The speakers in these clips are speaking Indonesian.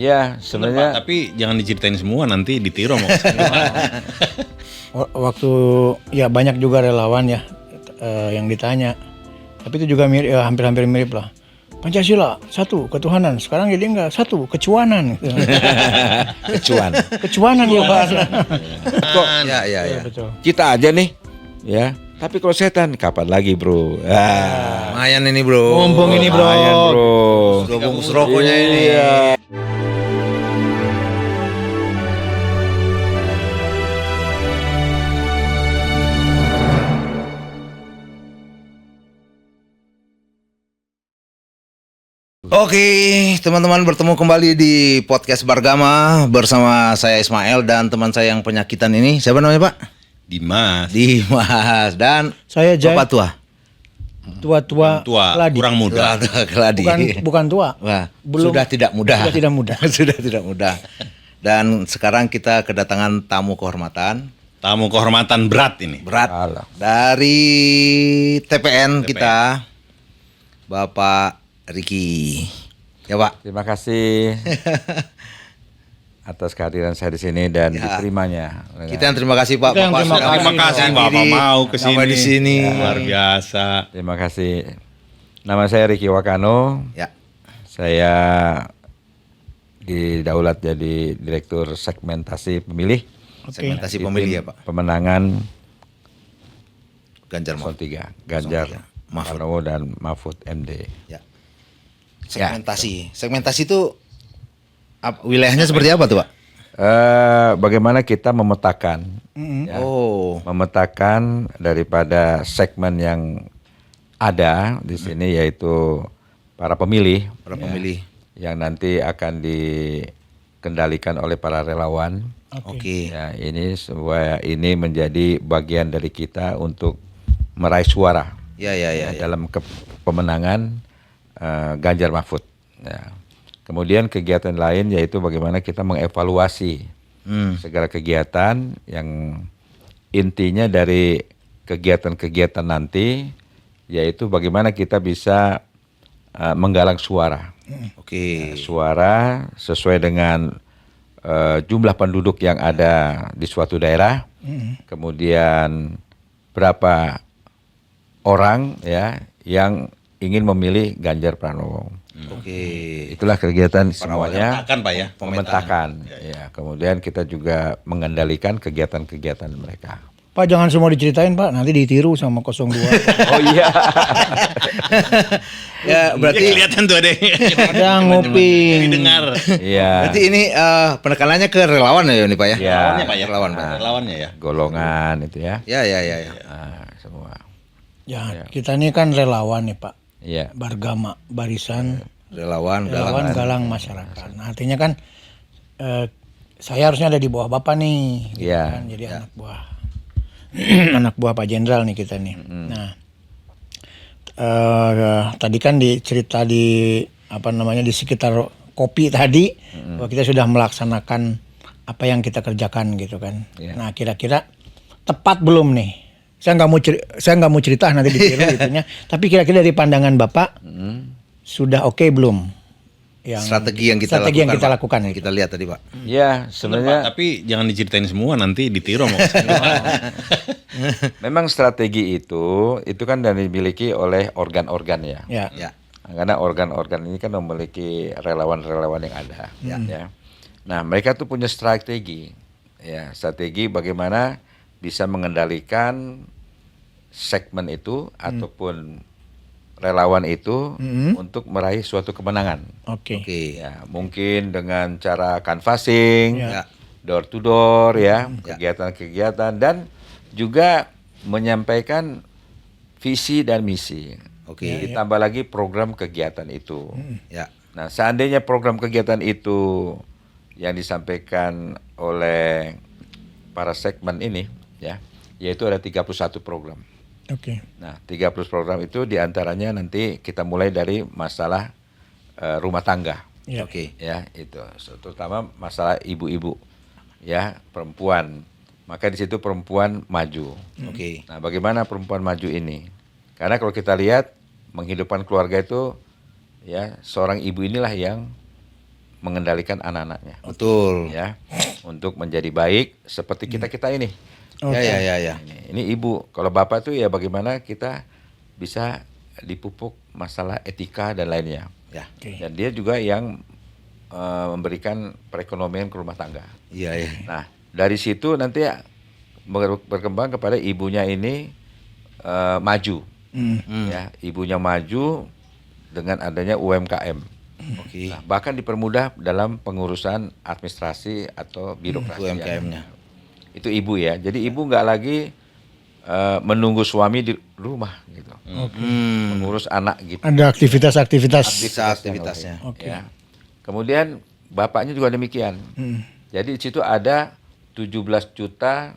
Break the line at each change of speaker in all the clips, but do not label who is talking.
Ya, sebenarnya
tapi jangan diceritain semua, nanti ditiru mau
Waktu ya banyak juga relawan ya yang ditanya. Tapi itu juga mirip, ya, hampir-hampir mirip lah. Pancasila satu ketuhanan, sekarang jadi enggak satu kecuanan. Kecuanan ya bahasa.
kok
Ya, betul.
kita aja nih, ya. Tapi kalau setan kapan lagi, bro?
Lumayan ini bro.
Mumpung ini, bro.
Lumayan, bro.
Dua bungkus rokoknya ini.
Iya.
Oke, teman-teman, bertemu kembali di podcast Bargama bersama saya Ismail dan teman saya yang penyakitan ini. Siapa namanya, Pak?
Dimas.
Dimas dan
Saya Jai.
Bapak tua.
Tua keladi.
Kurang muda.
Keladi.
Bukan tua.
Wah,
Belum.
sudah tidak mudah.
Sudah tidak mudah.
Sudah tidak mudah. Dan sekarang kita kedatangan tamu kehormatan.
Tamu kehormatan berat ini.
Berat.
Alah.
Dari TPN kita, Bapak Riki. Ya, Pak.
Terima kasih atas kehadiran saya di sini dan diterimanya.
Kita yang terima kasih, Pak.
Kita yang
Bapak
terima
sudah
Terima kasih
menyempatkan
Bapak
diri
mau ke
sampai
sini.
di sini.
Luar biasa.
Terima kasih. Nama saya Riki Wakano.
Ya.
Saya didaulat jadi Direktur Segmentasi Pemilih.
Segmentasi
Di
pemilih
tim
ya, Pak.
Pemenangan
Ganjar Mahfud.
03, Ganjar,
Mahfud.
Pranowo dan Mahfud MD.
Ya. Segmentasi. Segmentasi itu wilayahnya seperti apa tuh, Pak?
Bagaimana kita memetakan, ya,
Oh.
memetakan daripada segmen yang ada di sini yaitu para pemilih,
Para pemilih.
yang nanti akan dikendalikan oleh para relawan.
Oke.
Ya, ini ini menjadi bagian dari kita untuk meraih suara
Ya.
dalam pemenangan Ganjar Mahfud. Ya. Kemudian kegiatan lain yaitu bagaimana kita mengevaluasi segala kegiatan yang intinya dari kegiatan-kegiatan nanti yaitu bagaimana kita bisa menggalang suara.
Oke.
Suara sesuai dengan jumlah penduduk yang ada di suatu daerah, kemudian berapa orang ya yang ingin memilih Ganjar Pranowo.
Oke.
Itulah kegiatan semuanya.
Memetakan, Pak ya.
Memetakan. Ya, kemudian kita juga mengendalikan kegiatan-kegiatan mereka.
Pak, jangan semua diceritain, Pak, nanti ditiru sama 02.
Oh iya.
Ya, berarti
kelihatan tuh ada
Ada nguping.
didengar.
Iya.
berarti ini penekanannya ke relawan ya ini, Pak ya?
Iya.
Relawannya, Pak ya.
Relawan, Pak.
Relawannya ya.
Golongan itu ya.
Ya.
Semua.
Ya, kita ini kan relawan nih, Pak.
Iya.
Bargama, barisan
Relawan,
relawan galang masyarakat. Nah, artinya kan saya harusnya ada di bawah Bapak nih, gitu
Iya.
kan. Jadi anak buah anak buah Pak Jenderal nih kita nih. Nah, tadi kan dicerita di di sekitar kopi tadi bahwa kita sudah melaksanakan apa yang kita kerjakan gitu kan.
Iya.
Nah, kira-kira tepat belum nih? Saya nggak mau cerita nanti ditiru gitunya. Tapi kira-kira dari pandangan Bapak sudah oke belum?
strategi yang kita
lakukan.
Yang kita lihat tadi, Pak.
Ya,
Pak,
sebenarnya
tapi jangan diceritain semua, nanti ditiru mau
memang strategi itu kan dimiliki oleh organ-organ ya.
Ya.
Ya.
Karena organ-organ ini kan memiliki relawan-relawan yang ada. Ya. Nah, mereka tuh punya strategi. Ya, strategi bagaimana bisa mengendalikan segmen itu ataupun relawan itu untuk meraih suatu kemenangan.
Oke.
Ya, mungkin dengan cara canvassing,
Ya.
door to door ya, kegiatan-kegiatan dan juga menyampaikan visi dan misi.
Oke.
Ditambah lagi program kegiatan itu.
Ya.
Nah, seandainya program kegiatan itu yang disampaikan oleh para segmen ini ya, yaitu ada 31 program.
Oke.
Nah, 30 program itu diantaranya nanti kita mulai dari masalah rumah tangga.
Ya.
Oke.
Ya, itu terutama masalah ibu-ibu ya, perempuan. Maka di situ perempuan maju.
Oke.
Nah, bagaimana perempuan maju ini? Karena kalau kita lihat menghidupkan keluarga itu ya, seorang ibu inilah yang mengendalikan anak-anaknya,
Betul.
ya, untuk menjadi baik seperti kita ini.
Ya.
Ini ibu, kalau bapak tuh ya bagaimana kita bisa dipupuk masalah etika dan lainnya.
Ya.
Oke.
Dan dia juga yang memberikan perekonomian ke rumah tangga.
Iya.
Nah, dari situ nanti berkembang kepada ibunya ini maju. Ya, ibunya maju dengan adanya UMKM.
Oke.
Nah, bahkan dipermudah dalam pengurusan administrasi atau birokrasi.
UMKM-nya.
Itu ibu ya. Jadi ibu nggak lagi menunggu suami di rumah gitu, mengurus anak gitu.
Ada aktivitas-aktivitas.
Bisa aktivitasnya.
Oke.
Ya. Kemudian bapaknya juga demikian. Jadi di situ ada 17 juta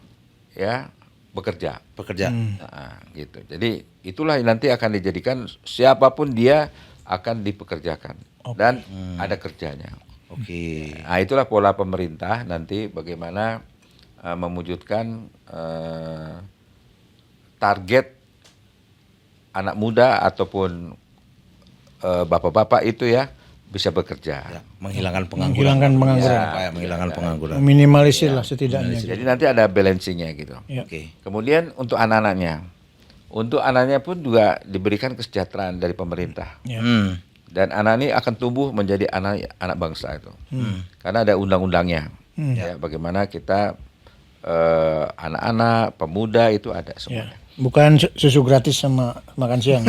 ya bekerja.
Pekerja.
Nah, gitu. Jadi itulah yang nanti akan dijadikan siapapun dia akan dipekerjakan dan ada kerjanya.
Oke.
Nah, itulah pola pemerintah nanti bagaimana mewujudkan target anak muda ataupun bapak-bapak itu ya bisa bekerja.
Ya, menghilangkan pengangguran.
Menghilangkan pengangguran.
Apa ya, menghilangkan pengangguran.
Minimalisir lah setidaknya.
Jadi nanti ada balancingnya gitu.
Ya.
Oke.
Kemudian untuk anak-anaknya, pun juga diberikan kesejahteraan dari pemerintah.
Ya.
Dan anak ini akan tumbuh menjadi anak bangsa itu, karena ada undang-undangnya. Ya, bagaimana kita anak-anak, pemuda itu ada
Ya.
semuanya.
Bukan susu gratis sama makan siang.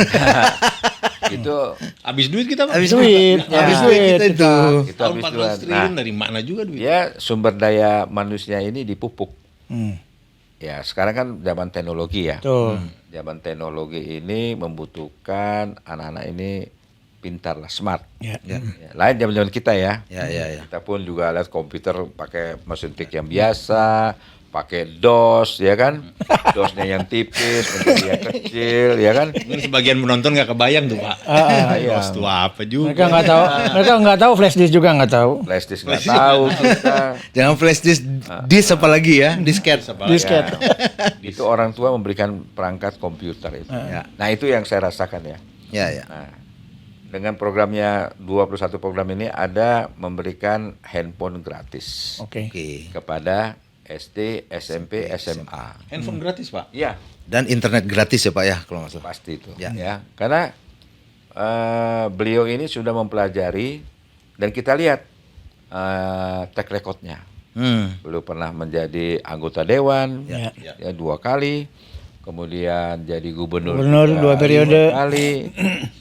Itu
Habis duit kita, Pak.
Habis
Duit,
Habis
ya.
duit kita itu.
itu
Tahun
habis
14
duluan.
triliun dari mana juga duit?
Ya sumber daya manusia ini dipupuk.
Hmm.
Ya sekarang kan zaman teknologi ya.
Tuh.
Zaman teknologi ini membutuhkan anak-anak ini pintar lah, smart.
Ya.
Ya, lain zaman-zaman kita ya.
Ya.
Kita pun juga lihat komputer pakai mesin tik yang biasa, pakai DOS ya kan, DOS-nya yang tipis, menjadi yang kecil ya kan.
Mungkin sebagian penonton nggak kebayang tuh, Pak.
Iya.
Bos tua apa juga?
Mereka nggak tahu flash disk juga nggak tahu.
Flash disk nggak tahu kita.
Jangan flash disk apa lagi ya, disket.
Disket.
Itu orang tua memberikan perangkat komputer itu. Ya. Nah itu yang saya rasakan ya.
Ya.
Nah, dengan programnya 21 program ini ada memberikan handphone gratis
Oke.
Oke.
kepada SD, SMP, SMA.
Handphone gratis, Pak.
Iya.
Dan internet gratis ya Pak ya kalau nggak salah.
Pasti itu.
Ya.
Ya. Karena beliau ini sudah mempelajari dan kita lihat track recordnya. Beliau pernah menjadi anggota dewan
Ya.
ya 2 kali, kemudian jadi gubernur
Gubernur 2 periode.
5 kali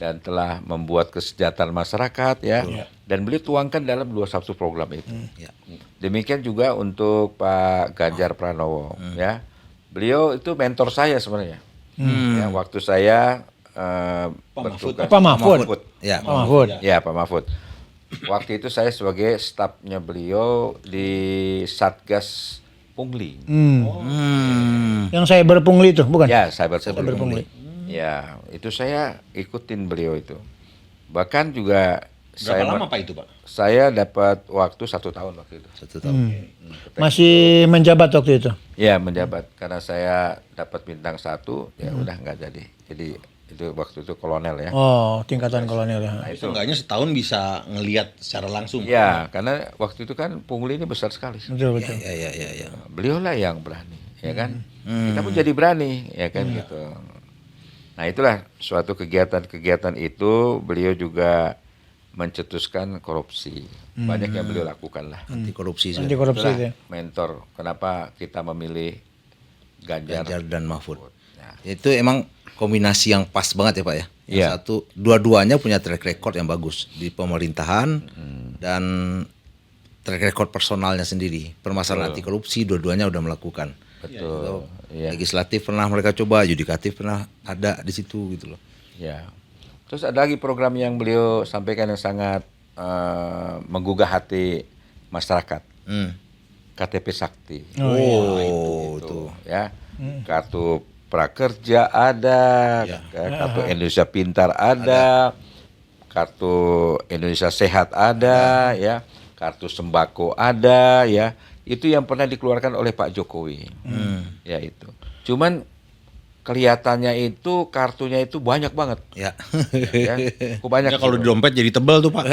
dan telah membuat kesejahteraan masyarakat ya. Dan beliau tuangkan dalam 21 program itu.
Ya.
Demikian juga untuk Pak Ganjar Pranowo ya. Beliau itu mentor saya sebenarnya. Ya, waktu saya bertugas
Pak Mahfud.
Ya.
Pak Mahfud.
Ya, Pak Mahfud. Waktu itu saya sebagai stafnya beliau di Satgas Pungli.
Yang saya berpungli itu, bukan?
Ya, cyber
Pungli.
Ya, itu saya ikutin beliau itu. Bahkan juga
Berapa lama, Pak, itu, Pak?
saya dapat waktu 1 tahun waktu itu.
1 tahun.
Masih menjabat waktu itu.
Ya, menjabat karena saya dapat bintang 1, ya udah nggak jadi. Jadi itu waktu itu kolonel ya.
Oh, tingkatan kolonel ya.
Nah, itu.
Seenggaknya setahun bisa ngelihat secara langsung.
Ya, karena waktu itu kan Pungli ini besar sekali.
Betul, betul.
Ya.
Beliau lah yang berani, ya kan? Kita pun jadi berani, ya kan gitu. Nah, itulah suatu kegiatan-kegiatan itu beliau juga mencetuskan korupsi. Banyak yang beliau lakukan lah.
Anti korupsi.
Anti korupsi
Itulah
itu. Ya.
mentor. Kenapa kita memilih Ganjar?
Dan Mahfud.
Nah,
Itu emang kombinasi yang pas banget ya Pak ya. Yang
Iya.
satu, dua-duanya punya track record yang bagus di pemerintahan dan track record personalnya sendiri. Permasalahan anti korupsi dua-duanya udah melakukan.
betul. Iya.
Legislatif pernah mereka coba, yudikatif pernah ada di situ gitu loh.
Ya. Terus ada lagi program yang beliau sampaikan yang sangat menggugah hati masyarakat. KTP Sakti.
Oh,
Itu ya. Kartu prakerja ada, kartu Indonesia Pintar ada, kartu Indonesia Sehat ada, ya, kartu sembako ada, ya. Itu yang pernah dikeluarkan oleh Pak Jokowi. Ya itu. Cuman kelihatannya itu kartunya itu banyak banget.
Ya.
Ya, kok banyak.
Ya, kalau
gitu.
di dompet jadi tebal tuh Pak.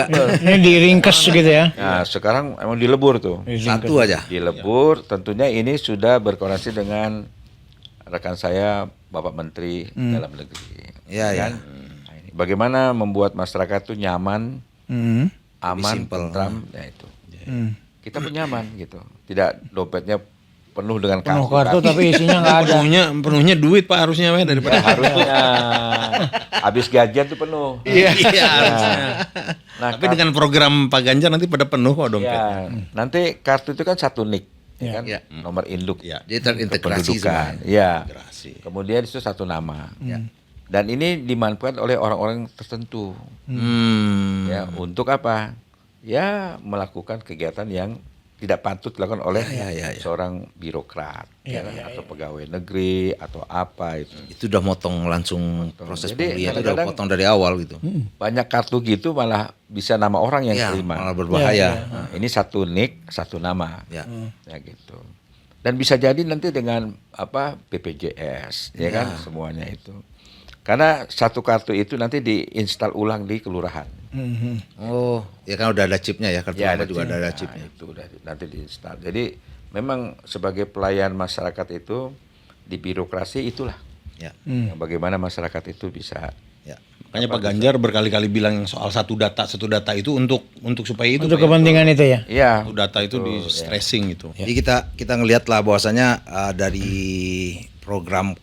Ini diringkes gitu ya.
Nah, sekarang emang dilebur tuh.
Satu aja.
Dilebur, tentunya ini sudah berkoordinasi dengan rekan saya Bapak Menteri Dalam Negeri.
Ya, ya.
Kan? Nah, ini bagaimana membuat masyarakat itu nyaman,
Hmm.
aman,
simple.
tentram, ya itu.
Hmm.
Kita pun nyaman gitu. Tidak dompetnya penuh dengan
Penuh
kartu.
kartu tapi isinya nggak ada.
Penuhnya duit Pak harusnya Pak, daripada
Harusnya habis gajian tuh penuh.
Iya, harusnya.
Nah,
Tapi dengan program Pak Ganjar nanti pada penuh kok dompetnya.
ya, nanti kartu itu kan satu nik,
Ya.
kan?
Ya.
Nomor induk.
Ya.
Jadi terintegrasi
Kependudukan.
semua.
Ya.
Integrasi.
Kemudian itu satu nama. Dan ini dimanfaatkan oleh orang-orang tertentu. Ya, untuk apa? Ya, melakukan kegiatan yang tidak patut dilakukan oleh seorang birokrat, atau pegawai negeri atau apa itu.
Itu udah motong langsung proses
Jadi,
pembelian itu udah
kadang-kadang-
potong dari awal gitu.
Banyak kartu gitu malah bisa nama orang yang
Ya,
terima.
malah berbahaya.
Nah, ini satu nik, satu nama.
Ya.
Ya gitu. Dan bisa jadi nanti dengan apa BPJS, ya kan, semuanya itu. Karena satu kartu itu nanti diinstal ulang di kelurahan.
Oh, ya kan udah ada chipnya ya, kartu lama juga udah ada
Nah,
chipnya.
itu udah nanti diinstal. Jadi memang sebagai pelayan masyarakat itu di birokrasi itulah
Ya.
yang bagaimana masyarakat itu bisa.
Ya.
Makanya Pak Ganjar berkali-kali bilang yang soal satu data itu untuk supaya itu
Untuk
Pak, ya.
kepentingan itu ya.
Iya.
Satu data itu di stressing gitu.
Jadi kita ngelihat lah bahwasanya dari program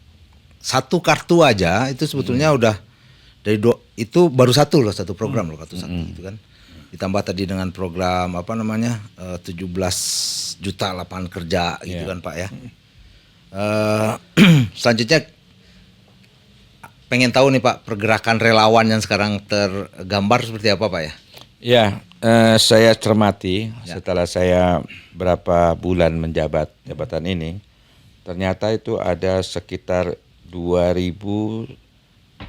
satu kartu aja itu sebetulnya udah dari itu baru satu program loh, kartu sakti itu kan. Ditambah tadi dengan program 17 juta lapangan kerja gitu kan Pak ya. Selanjutnya pengen tahu nih Pak, pergerakan relawan yang sekarang tergambar seperti apa Pak ya?
Ya, saya cermati setelah saya berapa bulan menjabat jabatan ini, ternyata itu ada sekitar 2.218.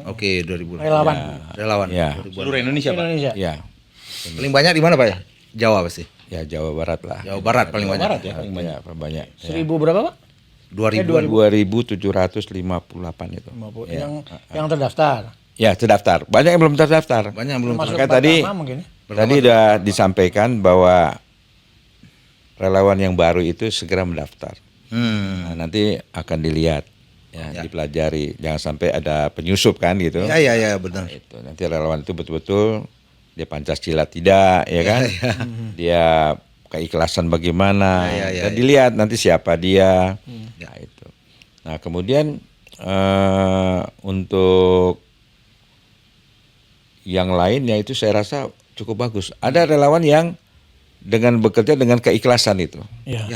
Oke, 2000.
Relawan.
Relawan.
Ya.
Seluruh Indonesia Pak.
Indonesia.
Ya,
Paling banyak di mana Pak ya? Jawa pasti.
ya Jawa Barat lah.
Jawa Barat paling banyak.
Barat ya paling banyak.
Ya, banyak.
1000 berapa Pak?
2000.
2.758 itu. Ya.
Yang terdaftar.
Ya, terdaftar. Banyak yang belum terdaftar.
Banyak yang belum
Termasuk
Maka tadi
Pertama mungkin ya?
tadi sudah disampaikan bahwa relawan yang baru itu segera mendaftar. Nah, nanti akan dilihat, dipelajari. Jangan sampai ada penyusup kan gitu.
Ya benar.
Nah, itu nanti relawan itu betul-betul dia Pancasila tidak, ya kan? Dia keikhlasan bagaimana? Dan dilihat nanti siapa dia. Nah, itu. Nah, kemudian untuk yang lainnya itu saya rasa cukup bagus. Ada relawan yang dengan bekerja dengan keikhlasan itu.
Ya.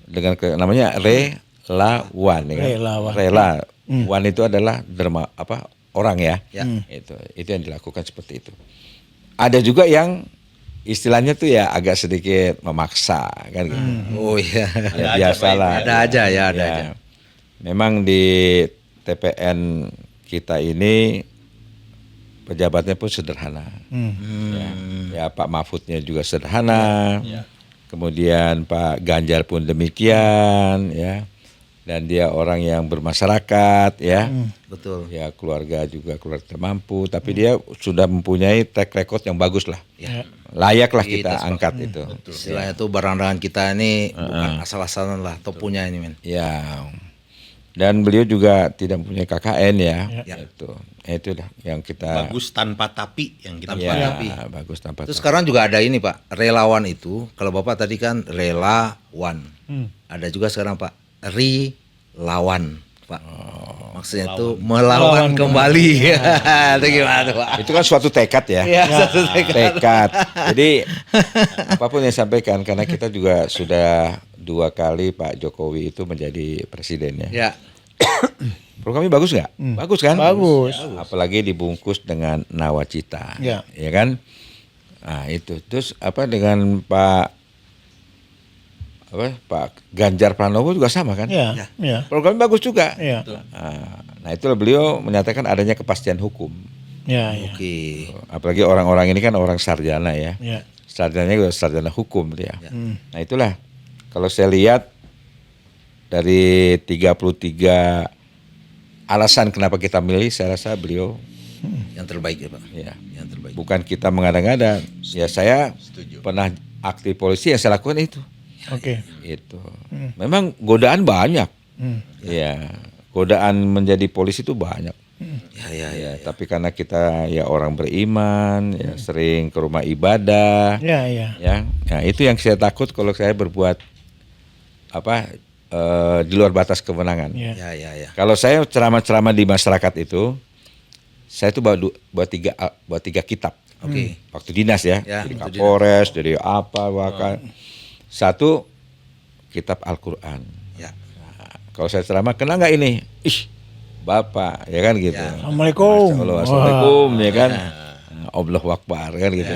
Dengan namanya relawan, ya kan?
Relawan.
Relawan itu adalah orang ya. Itu yang dilakukan seperti itu. Ada juga yang istilahnya tuh ya agak sedikit memaksa kan gitu.
Oh iya.
Ya, biasalah.
Ada aja ya, ada aja.
Memang di TPN kita ini pejabatnya pun sederhana. Ya, Pak Mahfudnya juga sederhana. Kemudian Pak Ganjar pun demikian, ya. Dan dia orang yang bermasyarakat, ya.
Betul.
Ya, keluarga juga keluarga mampu, tapi dia sudah mempunyai track record yang bagus lah. Layaklah kita angkat itu.
Istilahnya tuh barang-barang kita ini bukan asal-asalan lah, topunya ini men.
Ya. Dan beliau juga tidak mempunyai KKN ya. Itu dah yang kita
Bagus tanpa tapi yang kita
ya, bagus tanpa
Terus sekarang juga ada ini Pak, relawan itu. Kalau Bapak tadi kan relawan. Ada juga sekarang Pak, rilawan Pak. Maksudnya itu melawan kembali. Itu gimana tuh Pak?
itu kan suatu tekad ya.
Satu
Tekad. Jadi apapun yang disampaikan, karena kita juga sudah 2 kali Pak Jokowi itu menjadi presiden ya.
Ya.
Programnya bagus nggak? Bagus kan?
Bagus.
Apalagi dibungkus dengan nawacita,
Ya.
ya kan? Nah itu. Terus dengan Pak Ganjar Pranowo juga sama kan?
Ya. Ya.
Programnya bagus juga.
Ya.
Nah itulah beliau menyatakan adanya kepastian hukum.
Ya. Ya.
Oke.
Apalagi orang-orang ini kan orang sarjana ya.
Ya.
Sarjananya juga sarjana hukum dia. Nah itulah kalau saya lihat dari 33 alasan kenapa kita milih, saya rasa beliau
Yang terbaik ya Pak.
ya
Yang terbaik.
bukan kita mengada-ngada. Ya saya pernah aktif polisi, yang saya lakukan itu.
Oke.
Itu. Memang godaan banyak.
Hmm.
Ya, godaan menjadi polisi itu banyak.
Ya.
Tapi karena kita ya orang beriman, ya sering ke rumah ibadah,
Ya, ya.
ya. Nah, itu yang saya takut kalau saya berbuat di luar batas kewenangan.
Ya.
Ya.
Kalau saya ceramah-ceramah di masyarakat itu, saya tuh buat tiga kitab.
Oke.
Waktu dinas ya,
Ya,
dari
waktu
Kapolres, dari apa, bahkan satu kitab Al-Quran.
Ya.
Kalau saya ceramah, kenal nggak ini? Ih, Bapak, ya kan gitu.
Ya.
Assalamualaikum.
Masya Allah, Assalamualaikum, ya kan. Allahu Akbar, kan gitu.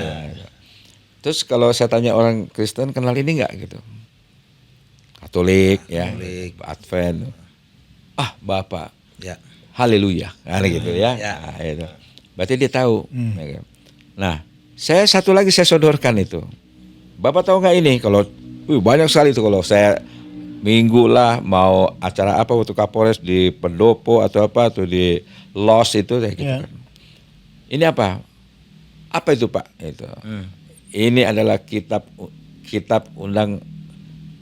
Terus kalau saya tanya orang Kristen, kenal ini nggak gitu? Katolik, ya, Advent. Ah, Bapak,
Ya.
haleluya, kan gitu ya.
Ya.
Nah, itu. Berarti dia tahu. Ya kan? Nah, saya satu lagi saya sodorkan itu. Bapak tahu nggak ini? Kalau banyak sekali itu kalau saya minggu lah mau acara apa waktu Kapolres di pendopo atau apa atau di los itu kayak gitu
Ya.
kan. Ini apa? Apa itu Pak? Itu. Ini adalah kitab undang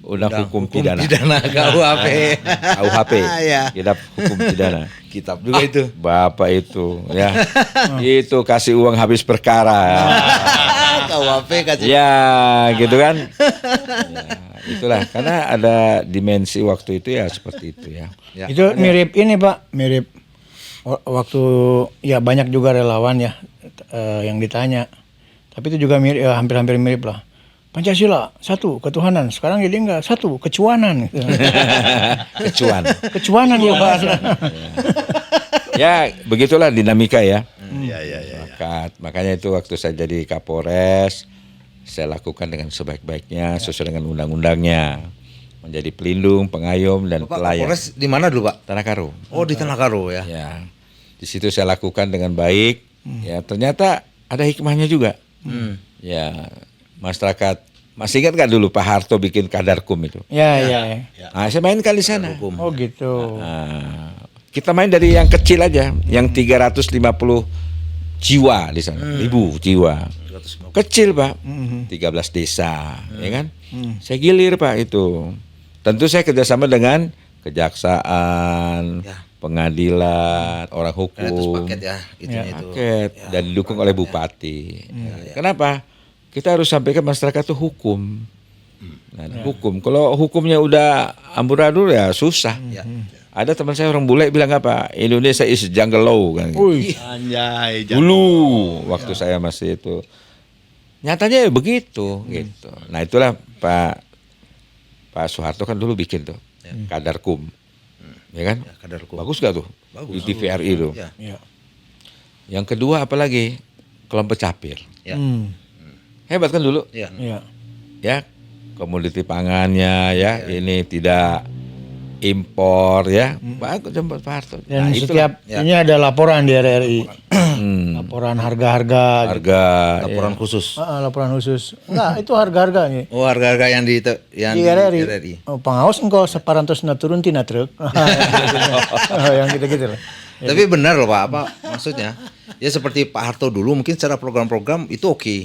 hukum pidana.
KUHP.
KUHP.
Ya.
Kitab hukum pidana.
Kitab juga itu.
Bapak itu ya. Itu kasih uang habis perkara.
KUHP kasih.
Ya, gitu kan. Ya, itulah karena ada dimensi waktu itu ya seperti itu ya.
Ya.
Itu mirip ini Pak, mirip waktu ya banyak juga relawan ya yang ditanya. Tapi itu juga mirip, hampir-hampir mirip lah. Pancasila satu, ketuhanan. Sekarang jadi enggak satu, kecuanan.
Kecuan.
Kecuanan ya Pak.
Ya, begitulah dinamika ya.
Ya.
Makanya itu waktu saya jadi Kapolres, saya lakukan dengan sebaik-baiknya sesuai dengan undang-undangnya. Menjadi pelindung, pengayom dan
Bapak
pelayan.
Kapolres di mana dulu Pak?
Tanah Karo.
Oh di Tanah Karo ya.
Ya. Di situ saya lakukan dengan baik. Ya, ternyata ada hikmahnya juga. Ya, masyarakat masih ingat nggak dulu Pak Harto bikin Kadarkum itu?
Ya.
Nah, saya mainkan di sana.
Oh gitu.
Nah, kita main dari yang kecil aja, yang 350 jiwa di sana, 1000 jiwa. Kecil Pak, 13 desa, ya kan? Saya gilir Pak itu. Tentu saya kerjasama dengan kejaksaan,
Ya.
pengadilan, orang
Karena itu
hukum,
paket ya. Itunya itu.
paket, dan didukung oleh bupati. Kenapa? Kita harus sampaikan masyarakat itu hukum. Nah, hukum. Kalau hukumnya udah amburadul ya susah.
Ya.
Ada teman saya orang bule bilang apa? Indonesia is jungle law kan. Gitu.
Wih,
Anjay.
Dulu waktu saya masih itu. Nyatanya ya begitu gitu. Nah, itulah Pak Soeharto kan dulu bikin tuh Kadarkum. Ya kan?
Ya, Kadarkum.
Bagus gak tuh?
Bagus.
Di TVRI tuh.
Ya.
ya.
Yang kedua apalagi? Kelompok capir.
Ya.
Hebat kan dulu?
Ya.
Ya.
Ya, komoditi pangannya ya, ini tidak impor ya. Bagus Pak Harto.
Dan
Nah,
setiap
ya.
ini ada laporan di RRI.
Hmm.
Laporan harga-harga.
Harga
Laporan
ya.
khusus.
Laporan khusus. Enggak, itu harga-harga nih.
Oh harga-harga yang di
Di RRI. Oh, pengawas engkau separantos na turun tina truk. Yang gitu-gitu lah.
Tapi benar loh Pak, apa maksudnya? Ya seperti Pak Harto dulu mungkin secara program-program itu oke.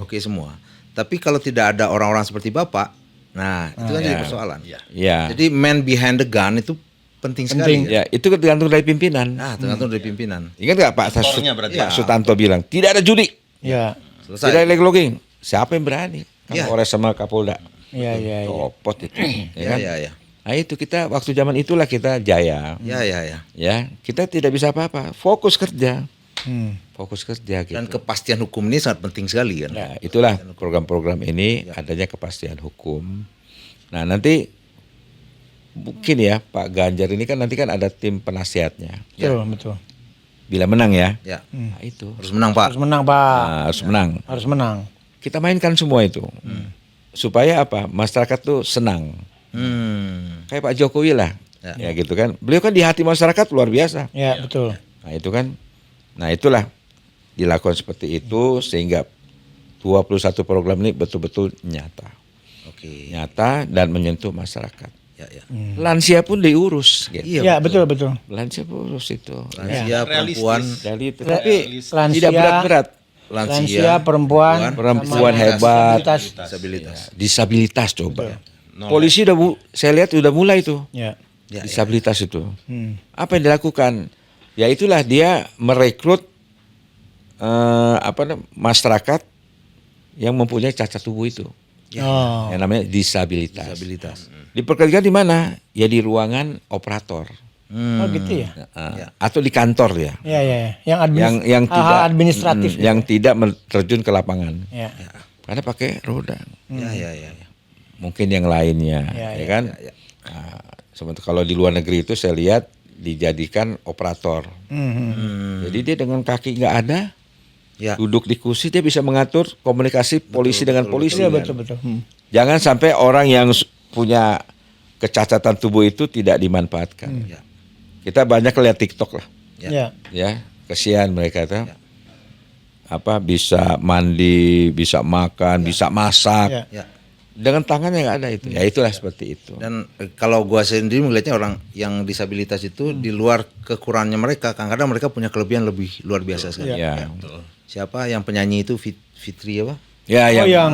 Oke semua. Tapi kalau tidak ada orang-orang seperti Bapak, nah itu kan jadi persoalan.
Ya.
Jadi man behind the gun itu penting sekali.
Ya, itu tergantung dari pimpinan.
Nah, tergantung dari pimpinan.
Ingat nggak Pak
Aktornya berarti.
Pak Sutanto bilang tidak ada judi,
Ya.
Selesai.
tidak ada logging. Siapa yang berani? Kan
Ya.
Polres sama Kapolda.
Ya.
Copot itu.
Ya,
kan?
ya.
Nah itu kita waktu zaman itulah kita jaya.
Ya.
Ya, kita tidak bisa apa-apa. Fokus kerja.
Hmm.
Fokus kerja gitu.
Dan kepastian hukum ini sangat penting sekali kan.
Nah, itulah program-program ini adanya kepastian hukum. Nah, nanti mungkin ya Pak Ganjar ini kan nanti kan ada tim penasihatnya.
Betul.
Bila menang ya.
Ya.
Nah, itu.
Harus menang Pak.
Harus menang, Pak.
Nah, harus menang.
Harus menang.
Kita mainkan semua itu. Supaya apa? Masyarakat tuh senang. Kayak Pak Jokowi lah. Ya gitu kan. Beliau kan di hati masyarakat luar biasa.
Ya, betul.
Nah, itu kan. Nah, itulah dilakukan seperti itu sehingga 21 program ini betul-betul nyata.
Oke.
Nyata dan menyentuh masyarakat.
ya.
Lansia pun diurus gitu.
Iya,
Ya, betul betul.
Lansia pun urus itu.
Lansia, perempuan,
Dari itu. Tapi
Lansia,
tidak berat-berat.
lansia, perempuan
Perempuan
sama
hebat.
disabilitas.
Disabilitas coba. Polisi saya lihat udah mulai tuh.
Ya.
Ya,
Disabilitas itu.
Hmm.
Apa yang dilakukan? Ya itulah dia merekrut masyarakat yang mempunyai cacat tubuh itu.
Oh.
Yang namanya disabilitas.
Disabilitas.
Dipekerjakan di mana? Ya di ruangan operator.
Oh gitu ya.
Atau di kantor ya.
Ya ya ya. Yang
Yang
hal-hal
tidak
administratif. gitu.
yang tidak terjun ke lapangan.
Ya.
Karena pakai roda.
Ya.
Mungkin yang lainnya,
Ya,
ya
ya,
kan? Nah, sementara kalau di luar negeri itu saya lihat dijadikan operator. Jadi dia dengan kaki nggak ada,
Ya.
duduk di kursi dia bisa mengatur komunikasi polisi dengan polisi.
Iya
kan?
betul betul.
Jangan sampai orang yang punya kecacatan tubuh itu tidak dimanfaatkan.
Ya.
Kita banyak lihat TikTok lah,
Ya.
ya kesian mereka tuh. Bisa mandi, bisa makan, bisa masak.
Ya.
Ya.
Dengan tangannya nggak ada itu. Ya itulah seperti itu.
Dan kalau gua sendiri melihatnya orang yang disabilitas itu di luar kekurangannya mereka, kadang-kadang mereka punya kelebihan lebih luar biasa sekali.
Ya.
Siapa yang penyanyi itu Fitri apa?
Ya,
Oh, yang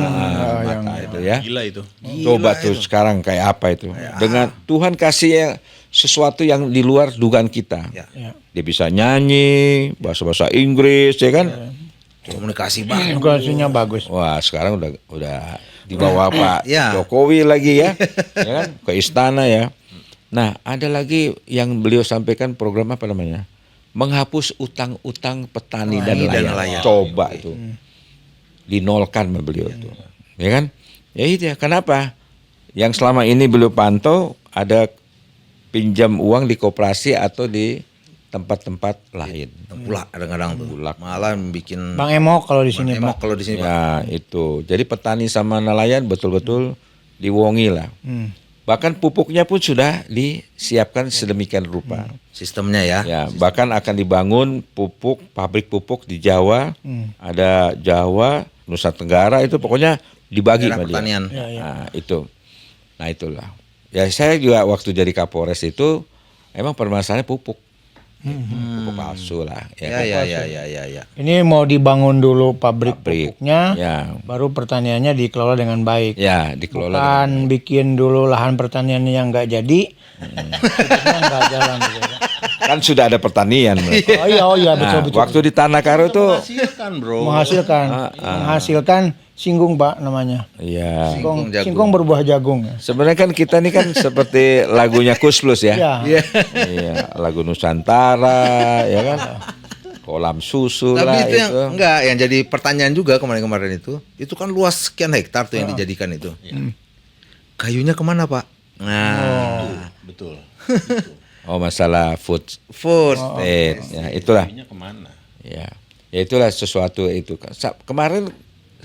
mata itu ya.
Gila itu.
Coba tuh sekarang kayak apa itu? Dengan Tuhan kasih sesuatu yang di luar dugaan kita.
Ya.
Ya.
Dia bisa nyanyi, bahasa Inggris, ya kan?
Komunikasi banget.
Komunikasinya bagus.
Wah, sekarang udah dibawa Pak
Ya.
Jokowi lagi ya kan? Ke istana ya. Nah, ada lagi yang beliau sampaikan program apa namanya? Menghapus utang-utang petani dan nelayan. Coba itu. Dinolkan sama beliau itu. Ya kan? Ya itu ya. Kenapa? Yang selama ini beliau pantau ada pinjam uang di koperasi atau di tempat-tempat lain.
Pula kadang-kadang tuh.
Bulak.
Malah bikin
Bang Emok kalau di sini
emok
Pak.
kalau di sini Pak.
Ya itu. Jadi petani sama nelayan betul-betul diwongi lah. Bahkan pupuknya pun sudah disiapkan sedemikian rupa.
Sistemnya ya.
Ya, bahkan akan dibangun pabrik pupuk di Jawa. Ada Jawa, Nusa Tenggara itu pokoknya dibagi
Daerah
sama dia.
pertanian.
Nah, itu. Nah, itulah. Ya saya juga waktu jadi Kapolres itu emang permasalahannya pupuk. Pupuk palsu lah.
Ya.
Ini mau dibangun dulu pabrik pupuknya,
Ya.
baru pertaniannya dikelola dengan baik.
Ya, dikelola.
Bukan bikin dulu lahan pertaniannya yang nggak jadi, pupuknya nggak jalan. Gitu.
Kan sudah ada pertanian.
Oh iya betul
Nah,
betul.
waktu di Tanah Karo itu
Menghasilkan, bro.
menghasilkan singgung Pak namanya.
ya.
Singkong jagung.
Singkong berbuah jagung.
Sebenarnya kan kita ini kan seperti lagunya Kus Plus ya.
Ya.
Iya, lagu Nusantara ya kan. Kolam susu
Tapi
lah
itu yang enggak yang jadi pertanyaan juga kemarin-kemarin itu kan luas sekian hektar tuh yang dijadikan itu. Kayunya kemana Pak? Nah,
Betul.
Oh, masalah food
food.
ya itulah.
Kayunya kemana?
Ya. Ya itulah sesuatu itu. Kemarin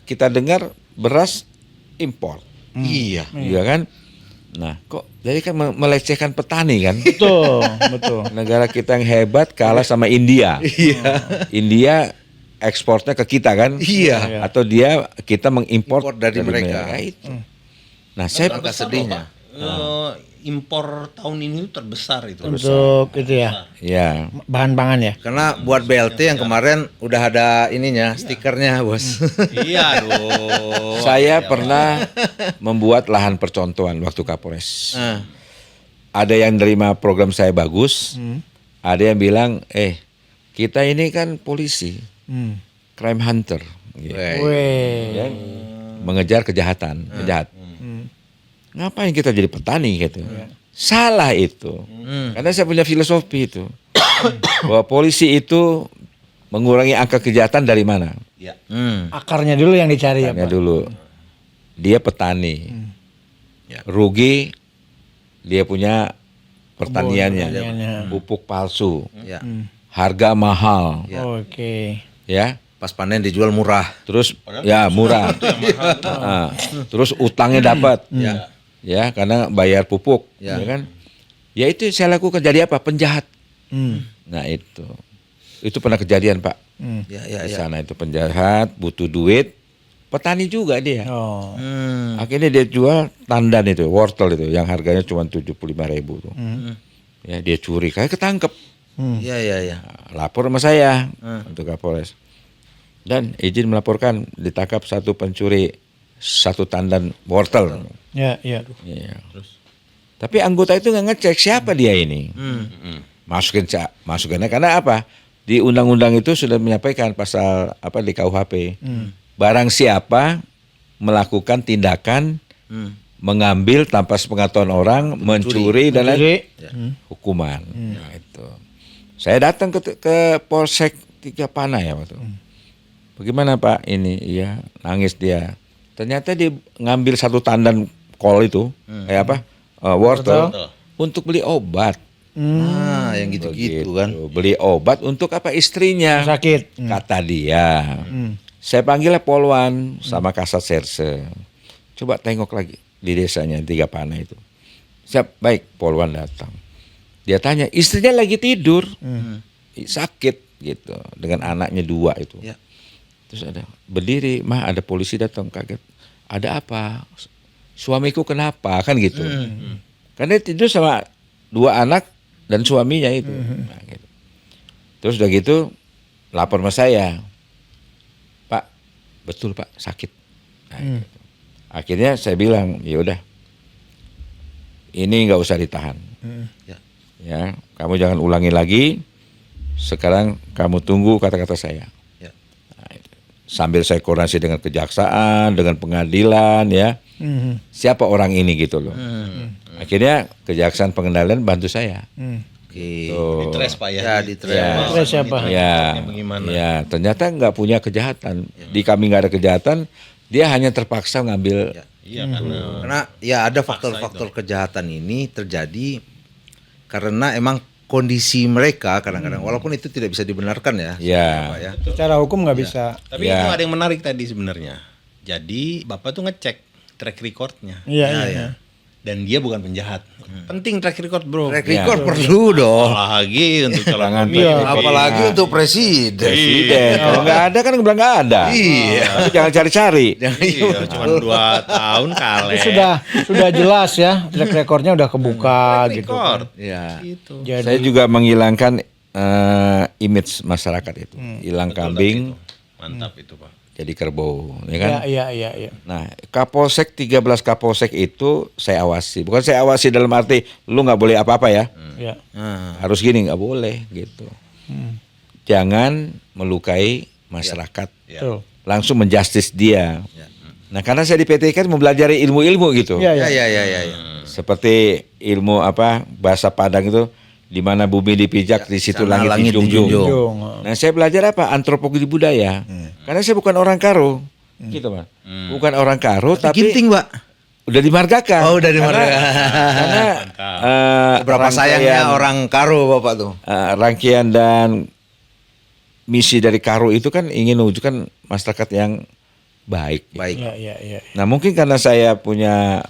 kita dengar beras impor.
Iya.
Iya kan? Nah, kok jadi kan melecehkan petani kan?
Betul, betul.
Negara kita yang hebat kalah sama India. Iya. India ekspornya ke kita kan?
Iya.
Atau kita mengimpor
Impor dari mereka.
itu. Nah, saya
Angka sedihnya.
Impor tahun ini terbesar itu.
Untuk itu ya,
ya
bahan pangan ya.
Karena buat BLT yang kemarin udah ada ininya, stikernya, Bos.
Iya dong.
saya pernah membuat lahan percontohan waktu Kapolres.
Nah,
Ada yang nerima program saya bagus, ada yang bilang, kita ini kan polisi, crime hunter, gitu.
Weh.
Ya, mengejar kejahatan, penjahat. Ngapain kita jadi petani gitu? Salah itu. Karena saya punya filosofi itu, bahwa polisi itu mengurangi angka kejahatan dari mana?
Ya.
Akarnya dulu yang dicari ya
Tanya
Pak.
dulu, dia petani, rugi, dia punya pertaniannya,
pertaniannya.
pupuk palsu,
ya.
harga mahal,
Oke.
ya.
Pas panen dijual murah.
Terus ya murah, terus utangnya dapat, ya karena bayar pupuk, ya kan? Ya itu saya lakukan. Jadi apa? Penjahat. Nah itu pernah kejadian Pak.
Ya.
Di sana itu penjahat butuh duit, petani juga dia.
Oh.
Akhirnya dia jual tandan itu, wortel itu yang harganya cuma 75.000 tuh. Ya dia curi, kayak ketangkep.
Iya iya iya.
Nah, lapor sama saya untuk Kapolres. Dan izin melaporkan ditangkap satu pencuri satu tandan wortel.
Ya, iya.
Iya. Tapi anggota itu nggak ngecek siapa dia ini. Masukinnya karena apa? Di undang-undang itu sudah menyampaikan pasal apa di KUHP. Barang siapa melakukan tindakan mengambil tanpa sepengetahuan orang, mencuri dan lain hukuman. Nah, itu. Saya datang ke Polsek Tiga Panah ya waktu. Bagaimana Pak ini? Iya, nangis dia. Ternyata dia ngambil satu tandan kol itu, kayak apa? Wortel untuk beli obat.
Nah, yang gitu-gitu kan.
Beli obat untuk apa? Istrinya.
Sakit.
Kata dia. Saya panggilnya Polwan sama Kasat Serse. Coba tengok lagi di desanya Tiga Panah itu. Siap, baik. Polwan datang. Dia tanya, istrinya lagi tidur, sakit gitu, dengan anaknya 2 itu.
Ya.
Terus ada berdiri, mah ada polisi datang, kaget. Ada apa? Suamiku kenapa? Kan gitu. Karena dia tidur sama 2 anak dan suaminya itu. Nah, gitu. Terus udah gitu lapor sama saya. Pak, betul Pak, sakit. Nah, gitu. Akhirnya saya bilang, ya udah, ini nggak usah ditahan. Ya, kamu jangan ulangi lagi. Sekarang kamu tunggu kata-kata saya.
Ya.
Nah, itu. Sambil saya koordinasi dengan kejaksaan, dengan pengadilan, ya. Siapa orang ini gitu loh. Akhirnya kejaksaan pengendalian bantu saya.
Oke.
Ditres Pak ya.
Ya, ditres.
Terus siapa?
Ya,
Bagaimana?
ya, ternyata nggak punya kejahatan. Di kami nggak ada kejahatan, dia hanya terpaksa ngambil.
Iya karena
Karena ya ada faktor-faktor kejahatan ini terjadi karena emang kondisi mereka kadang-kadang walaupun itu tidak bisa dibenarkan ya.
Ya.
Pak, ya.
Secara hukum nggak bisa.
tapi
Ya.
itu ada yang menarik tadi sebenarnya. Jadi Bapak tuh ngecek track recordnya
Iya,
Ya,
iya.
ya.
dan dia bukan penjahat. Penting track record bro.
Track record perlu dong.
Apalagi untuk calon
Jangan
pemimpin.
Iya.
Apalagi untuk presiden.
Presiden. Kalau nggak ada kan bilang nggak ada.
Iya.
Tapi jangan cari-cari.
Iya, cuma 2 tahun kali.
Itu sudah jelas ya, track recordnya udah kebuka gitu.
record.
Ya.
Gitu.
Jadi
Saya juga menghilangkan image masyarakat itu. Hilang kambing
Mantap itu Pak.
jadi kerbau, ya kan?
iya.
Nah, Kapolsek 13 Kapolsek itu saya awasi. Bukan saya awasi dalam arti lu nggak boleh apa-apa ya.
Ya.
Harus gini, nggak boleh gitu. Jangan melukai masyarakat.
Betul.
Langsung menjustis dia. Nah, karena saya di PT kan mempelajari ilmu-ilmu gitu.
Iya,
Ya
iya.
ya ya ya.
Seperti ilmu apa bahasa Padang itu, di mana bumi dipijak di situ
sana
langit
langit
dijunjung.
Junjung.
Nah, saya belajar apa? Antropologi budaya. Karena saya bukan orang Karo. Gitu, Pak. Bukan orang Karo tapi
Ginting, Pak.
udah dimargakan.
Oh, udah dimargakan.
Karena
Berapa sayangnya orang Karo Bapak tuh.
rangkaian dan misi dari Karo itu kan ingin mewujudkan masyarakat yang baik.
Baik.
Iya.
Nah, mungkin karena saya punya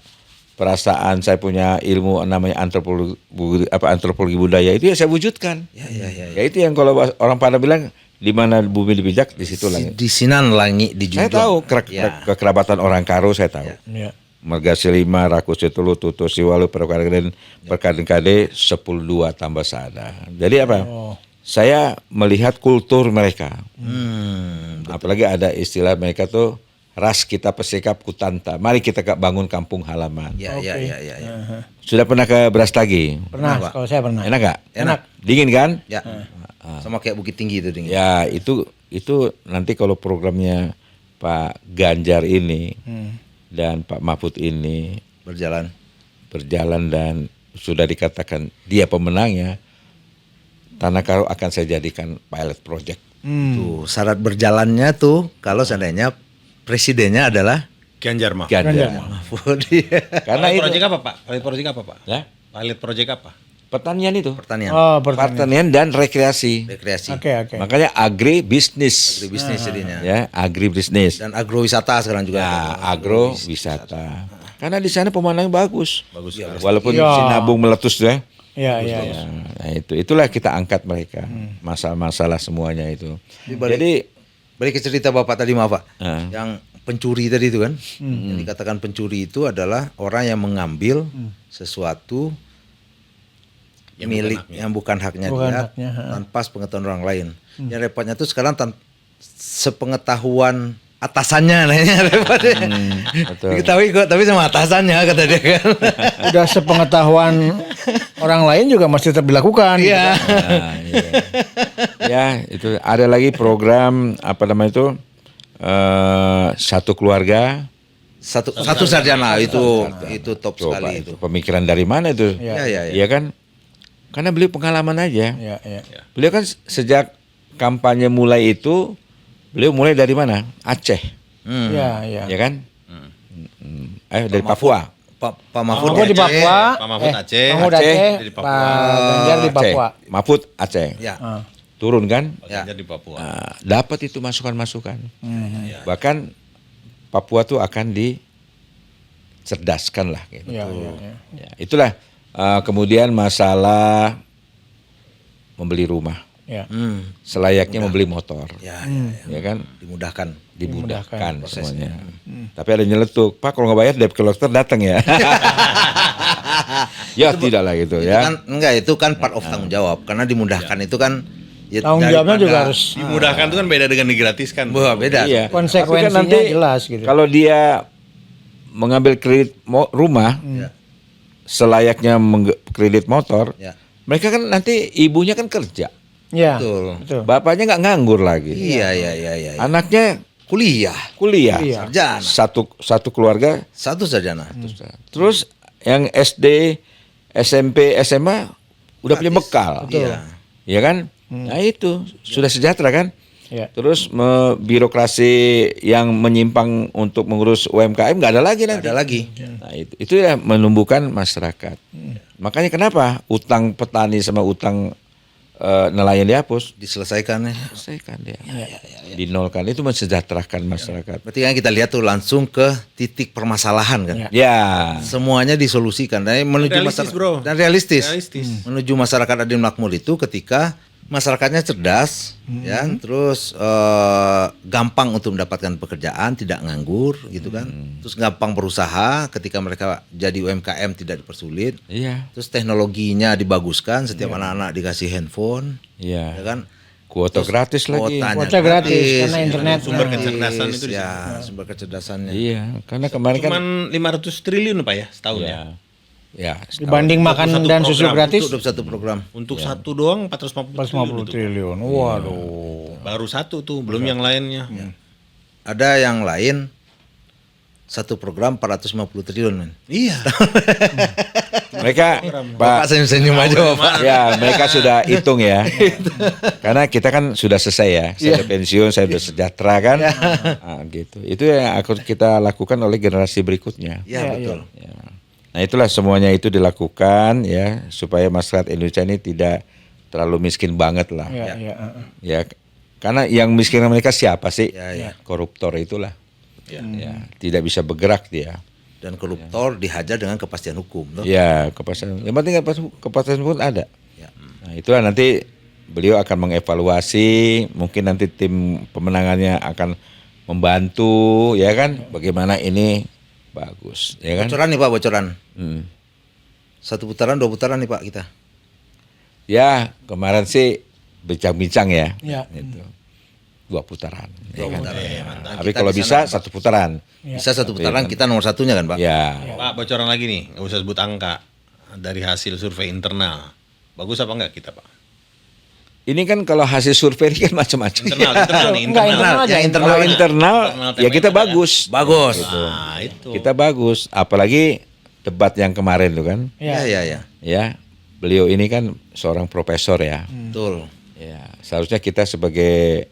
perasaan, saya punya ilmu namanya antropologi budaya itu ya saya wujudkan.
Ya.
Ya itu yang kalau orang pada bilang di mana bumi dipijak di situ langit.
Di sinan langit dijunjung.
Saya tahu
Ya.
kekerabatan orang Karo saya tahu.
Iya.
Marga Silima, Rakusi Tulu, Tutu Siwalu, Perkaden Kade 10-2 tambah sada. Jadi apa? Saya melihat kultur mereka. Apalagi ada istilah mereka tuh ras kita pesikap kutanta. Mari kita bangun kampung halaman.
Ya.
Sudah pernah ke Brastagi?
Pernah,
Pak.
kalau saya pernah.
Enak nggak?
Enak.
Dingin kan?
Ya. Sama kayak Bukit Tinggi itu dingin.
Ya itu nanti kalau programnya Pak Ganjar ini dan Pak Mahfud ini berjalan dan sudah dikatakan dia pemenangnya, Tanah Karo akan saya jadikan pilot project.
Tuh, syarat berjalannya tuh kalau seandainya presidennya adalah
Ganjar Mahfud.
Ganjar.
Mahfud.
Karena
Pilot
itu
project apa Pak? Pilot project apa Pak?
ya,
Pilot project apa?
pertanian itu.
Pertanian,
Oh, pertanian.
Pertanian dan rekreasi.
rekreasi,
Oke.
Makanya agribisnis.
agribisnis jadinya.
Ya, agribisnis.
Dan agrowisata sekarang juga.
Ya, agrowisata. Karena di sana pemandangan bagus.
Bagus
ya.
Walaupun
Ya.
Sinabung meletus ya.
Iya.
Ya, nah itulah kita angkat mereka. Masalah-masalah semuanya itu. Jadi
Balik ke cerita Bapak tadi maaf Pak.
Ah.
Yang pencuri tadi itu kan. Yang dikatakan pencuri itu adalah orang yang mengambil sesuatu milik yang bukan haknya
Bukan
dia
haknya,
tanpa sepengetahuan orang lain. Yang repotnya tuh sekarang sepengetahuan atasannya nah ini repotnya.
betul.
Diketahui kok tapi sama atasannya kata dia kan.
Udah sepengetahuan orang lain juga masih tetap dilakukan.
Iya.
Nah, iya. Ya, itu ada lagi program apa namanya itu satu keluarga.
Satu sarjana itu top
Coba
sekali
itu
itu.
pemikiran dari mana itu?
Iya.
Iya.
Iya kan? Karena beliau pengalaman aja.
Ya, ya.
Beliau kan sejak kampanye mulai itu, beliau mulai dari mana? Aceh,
Ya, ya.
ya kan? Dari Papua.
Pak Mahfud
Mahfud di
Aceh.
Papua,
Pak Mahfud Aceh.
Mahfud
Aceh,
Aceh,
di Papua.
Pak Ganjar di
Aceh.
Papua.
Mahfud Aceh.
Ya.
Ah.
Turun kan?
Ya.
Ganjar di Papua.
Nah, dapat itu masukan-masukan. Bahkan Papua tuh akan dicerdaskan lah gitu.
Ya, ya, ya.
Ya, itulah kemudian masalah membeli rumah.
Ya.
Selayaknya membeli motor.
Ya,
Ya kan?
dimudahkan.
Dimudahkan semuanya. Tapi ada nyeletuk, Pak kalau nggak bayar debt collector datang ya. Ya tidak lah gitu
Itu
ya.
kan enggak itu kan part of tanggung jawab karena dimudahkan itu kan ya
Tanggung jawabnya juga harus
Dimudahkan itu kan beda dengan digratiskan.
Wah, beda.
Iya.
konsekuensinya
Tapi kan nanti
jelas gitu.
Kalau dia mengambil kredit rumah selayaknya kredit motor,
Ya.
mereka kan nanti ibunya kan kerja,
Ya,
Betul.
betul.
bapaknya nggak nganggur lagi,
Iya.
anaknya
Kuliah.
kuliah,
Iya.
Sarjana.
satu keluarga,
Satu sarjana.
terus yang SD, SMP, SMA udah punya bekal,
Iya.
ya kan? Nah itu sudah sejahtera kan?
Ya.
Terus birokrasi yang menyimpang untuk mengurus UMKM nggak ada lagi nanti.
Ada lagi.
Nah, itu ya menumbuhkan masyarakat. Makanya kenapa utang petani sama utang nelayan dihapus?
Diselesaikan ya.
Selesaikan dia. Dinolkan itu mensejahterakan masyarakat.
Berarti kan kita lihat tuh langsung ke titik permasalahan kan.
Ya.
Semuanya disolusikan dan menuju
Realistis, bro.
dan realistis.
Realistis.
Menuju masyarakat adil makmur itu ketika masyarakatnya cerdas, ya, terus gampang untuk mendapatkan pekerjaan, tidak nganggur, gitu kan. Terus gampang berusaha, ketika mereka jadi UMKM tidak dipersulit.
Iya.
Terus teknologinya dibaguskan, setiap anak-anak dikasih handphone, ya
Iya.
kan.
Kuota gratis lagi.
Kuotanya
Kuota gratis, karena internet.
Sumber
Nah.
kecerdasan itu di
ya, sumber kecerdasannya.
Iya, karena kemarin kan
Cuman 500 triliun Pak ya setahun ya.
ya.
Dibanding makan
satu
dan susu
program,
gratis,
Itu 21 program.
Untuk satu doang 450
450
triliun itu.
triliun. Waduh.
Baru satu tuh, belum yang lainnya.
Ada yang lain satu program 450 triliun, men.
Iya.
Mereka
Pak
Pak
senyum-senyum aja, Pak.
ya mereka sudah hitung ya. Karena kita kan sudah selesai ya. Saya udah pensiun, saya udah sejahtera kan. Nah, gitu. Itu yang akan kita lakukan oleh generasi berikutnya.
Ya, betul.
Ya. Nah itulah semuanya itu dilakukan ya supaya masyarakat Indonesia ini tidak terlalu miskin banget lah.
Ya, ya.
Ya karena yang miskin mereka siapa sih?
Ya, ya.
Koruptor itulah.
Ya.
Ya, tidak bisa bergerak dia.
Dan koruptor dihajar dengan kepastian hukum, toh.
Ya, kepastian. Yang penting kepastian hukum ada.
Ya.
Nah, itulah nanti beliau akan mengevaluasi, mungkin nanti tim pemenangannya akan membantu, ya kan? Bagaimana ini bagus, ya kan?
Bocoran nih Pak, bocoran.
Hmm.
1 putaran, 2 putaran nih Pak kita.
Ya, kemarin sih bincang-bincang ya.
Ya.
Itu. 2 putaran. ya kan?
Nah,
Tapi
kita
kalau
di
bisa
sana,
1 putaran.
Bisa 1 putaran kita nomor satunya kan Pak?
Ya.
Pak, bocoran lagi nih, nggak usah sebut angka. Dari hasil survei internal. Bagus apa enggak kita, Pak?
Ini kan kalau hasil survei ini kan macam-macam.
Internal nih,
Enggak,
internal.
internal aja.
Ya, internal.
Kalau internal ya kita
tema
bagus.
Bagus.
Nah, itu.
Kita bagus, apalagi debat yang kemarin tuh kan.
Ya, ya, ya.
Ya, beliau ini kan seorang profesor ya.
Betul.
Ya, seharusnya kita sebagai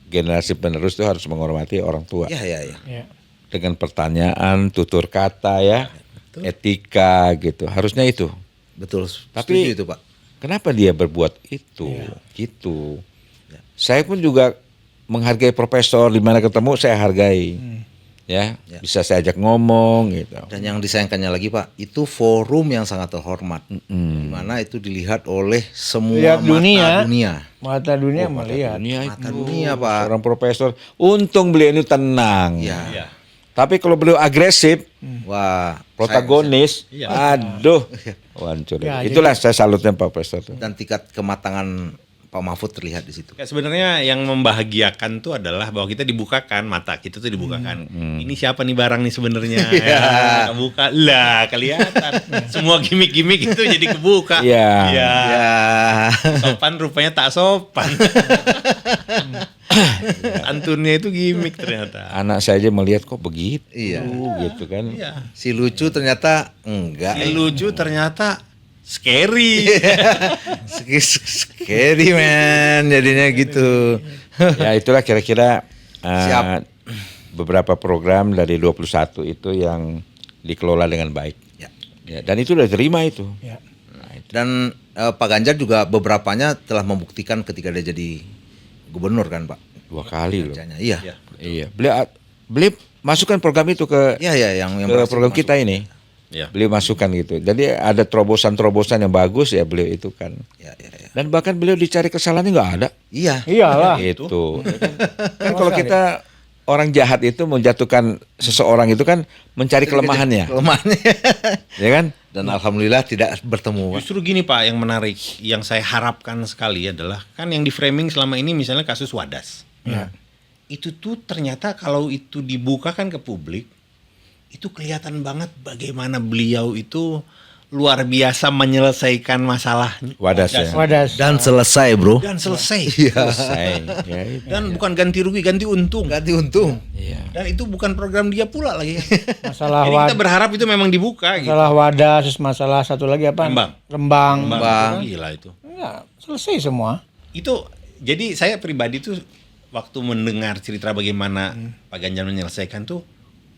generasi penerus itu harus menghormati orang tua.
Ya, ya, ya.
Ya.
Dengan pertanyaan, tutur kata ya, etika gitu. Harusnya itu.
Betul.
Tapi
Setuju itu Pak.
kenapa dia berbuat itu? Gitu. Saya pun juga menghargai profesor, di mana ketemu saya hargai. ya, bisa saya ajak ngomong gitu.
Dan yang disayangkannya lagi Pak, itu forum yang sangat terhormat, di mana itu dilihat oleh semua
Lihat
mata
dunia.
dunia.
Mata dunia melihat.
Mata dunia Pak.
Seorang profesor, untung beliau ini tenang.
Ya.
Tapi kalau beliau agresif,
Wah,
protagonis, aduh, hancur.
Ya,
Itulah saya salutnya Pak Profesor.
dan tingkat kematangan Pak Mahfud terlihat di situ.
Ya, sebenarnya yang membahagiakan tuh adalah bahwa kita dibukakan, mata kita tuh dibukakan. Ini siapa nih barang nih sebenarnya? Ya, buka lah, kelihatan. Semua gimmick-gimmick itu jadi kebuka.
Iya.
Ya.
Ya.
Sopan rupanya tak sopan. Antunnya itu gimmick ternyata.
Anak saya aja melihat kok begitu,
Iya.
gitu kan.
Iya.
Si lucu ternyata enggak.
Si lucu ternyata scary.
Scary man jadinya gitu.
Ya itulah kira-kira
Siap.
beberapa program dari 21 itu yang dikelola dengan baik.
Ya.
Ya, dan itu udah terima itu.
Ya.
Dan Pak Ganjar juga beberapanya telah membuktikan ketika dia jadi gubernur kan Pak.
2 kali loh.
Kerjanya. Iya.
Iya, beliau masukkan program itu ke
Iya yang
ke
berhasil
program
masuk.
kita ini.
Ya.
Beliau masukkan gitu. Jadi ada terobosan-terobosan yang bagus ya beliau itu kan.
Ya.
Dan bahkan beliau dicari kesalahannya nggak ada.
Iya.
Iyalah.
Itu. Kan kalau kita orang jahat itu menjatuhkan seseorang itu kan mencari kelemahannya,
Kelemahannya.
ya kan?
Dan alhamdulillah tidak bertemu Pak.
Justru gini Pak, yang menarik, yang saya harapkan sekali adalah kan yang di framing selama ini misalnya kasus Wadas. Itu tuh ternyata kalau itu dibukakan ke publik, itu kelihatan banget bagaimana beliau itu luar biasa menyelesaikan masalah
Wadas ya.
Wadas.
Dan selesai bro.
dan selesai.
Selesai. Ya, itu.
Dan bukan ganti rugi, ganti untung.
Ganti untung.
Iya.
Dan itu bukan program dia pula lagi.
Masalah
Jadi kita berharap itu memang dibuka gitu.
masalah wadas, terus masalah satu lagi apa?
Lembang.
Lembang.
Gila itu.
Ya, selesai semua.
Itu jadi saya pribadi tuh waktu mendengar cerita bagaimana Pak Ganjar menyelesaikan tuh,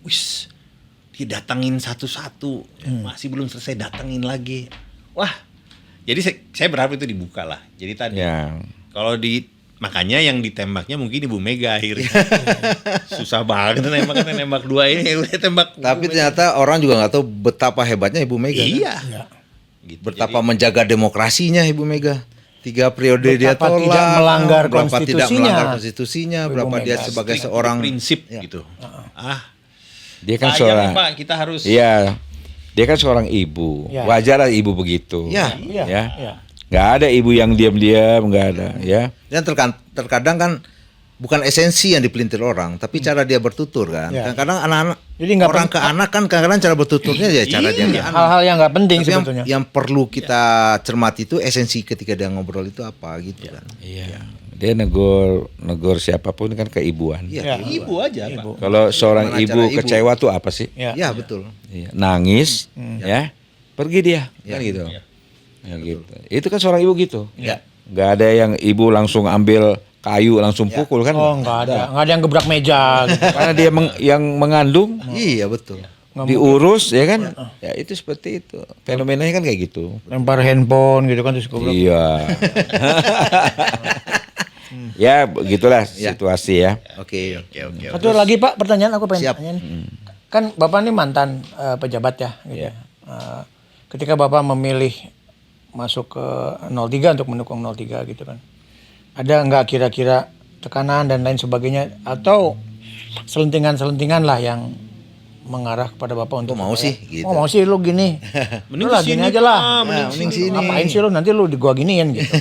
wis didatangin satu-satu, masih belum selesai datangin lagi. Wah, jadi saya berharap itu dibuka lah. Jadi tadi
Ya.
kalau makanya yang ditembaknya mungkin Ibu Mega akhirnya. Susah banget nembak 2 ini udah tembak.
Tapi ternyata orang juga nggak tahu betapa hebatnya Ibu Mega. kan?
Iya.
Ya.
Gitu.
Betapa menjaga demokrasinya Ibu Mega. 3 periode dia
Betapa
tolak.
tidak melanggar
berapa tidak
konstitusinya.
melanggar konstitusinya.
Ibu
Berapa dia
Mega.
sebagai
Strict
seorang
prinsip
Ya.
gitu.
Dia kan
Sayang
seorang
Pak, kita harus
Iya. Dia kan seorang ibu.
Ya.
Wajar lah ibu begitu.
Ya.
Iya.
Ya.
Ya.
Nggak ada ibu yang diam-diam, nggak ada, ya.
Dan terkadang kan bukan esensi yang dipelintir orang, tapi cara dia bertutur kan.
Ya.
Kadang-kadang anak-anak
Jadi nggak
orang ke anak kan kadang-kadang cara bertuturnya ya cara dia ke anak.
Hal-hal yang nggak penting
Tapi
sebetulnya.
yang perlu kita cermati itu esensi ketika dia ngobrol itu apa gitu kan.
Iya. Dia negor siapapun kan keibuan.
Iya.
Ya.
ibu aja Pak.
Kalau seorang
Gimana
ibu
cara ibu?
kecewa tuh apa sih?
Ya.
Ya betul.
Iya, nangis, ya, pergi dia, kan gitu. Ya, gitu. Itu kan seorang ibu gitu.
Ya.
Nggak ada yang ibu langsung ambil kayu langsung pukul kan?
Oh, nggak ada. Nggak ada yang gebrak meja gitu.
Karena dia yang mengandung,
Iya betul.
diurus, ya kan? Ya itu seperti itu. Fenomenanya kan kayak gitu.
Lempar handphone gitu kan terus gebrak.
Iya. Ya begitulah situasi ya.
Oke.
Oke.
Satu lagi Pak, pertanyaan aku pengen
Siap.
tanya nih. Kan Bapak ini mantan pejabat ya, gitu. Ketika Bapak memilih masuk ke 03 untuk mendukung 03 gitu kan. Ada nggak kira-kira tekanan dan lain sebagainya atau selentingan-selentingan lah yang mengarah kepada Bapak untuk
mau
supaya,
sih, gitu.
Oh mau sih lu gini.
Mending
Lu lah
kesini,
gini aja lah.
Pak. Mending
mending sini.
Ngapain sih lu nanti lu di gua giniin gitu.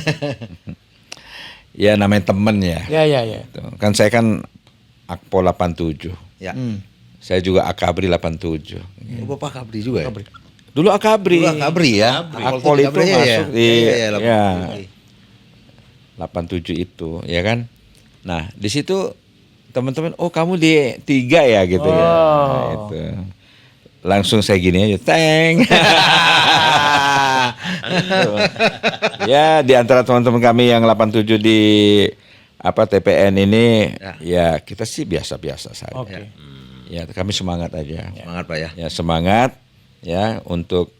Ya namanya temen ya.
Ya.
Tuh. Kan saya kan Akpol 87.
Ya.
Saya juga Akabri 87.
Oh, Bapak Kabri juga ya?
Dulu Akabri.
Dulu Kabri ya.
Akpol itu
Kabri,
masuk di
ya.
87 itu, ya kan? Nah, di situ teman-teman, oh kamu di 3 ya gitu ya. Nah, itu. Langsung saya gini aja, teng. Ya, di antara teman-teman kami yang 87 di TPN ini, ya kita sih biasa-biasa saja.
Oke.
Ya, kami semangat aja.
Semangat Pak ya.
Ya, semangat ya untuk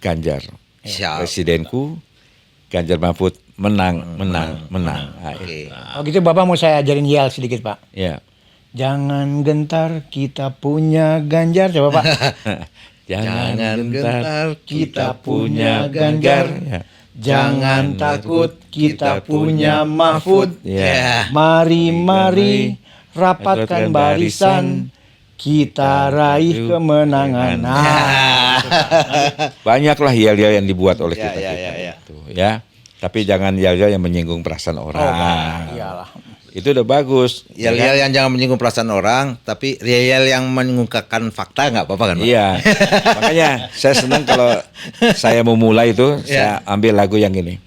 Ganjar.
Siap.
Presidenku Ganjar Mahfud menang. Nah,
Oke.
Oh gitu Bapak mau saya ajarin yel sedikit Pak.
ya.
Jangan gentar, kita punya Ganjar. Coba Pak.
Jangan gentar,
gentar,
Kita punya Ganjar.
Ya.
Jangan takut, kita punya Mahfud.
Ya.
Mari rapatkan barisan, kita raih kemenangan. Nah,
Banyaklah yel-yel yang dibuat oleh
Ya,
kita,
ya,
kita
ya, ya.
itu, ya. Tapi jangan yel-yel yang menyinggung perasaan orang.
iyalah.
Itu udah bagus. ya kan?
Yel-yel yang jangan menyinggung perasaan orang, tapi yel yang mengungkapkan fakta nggak apa-apa kan, Pak?
Iya. Makanya saya senang kalau saya mau mulai itu saya ambil lagu yang ini.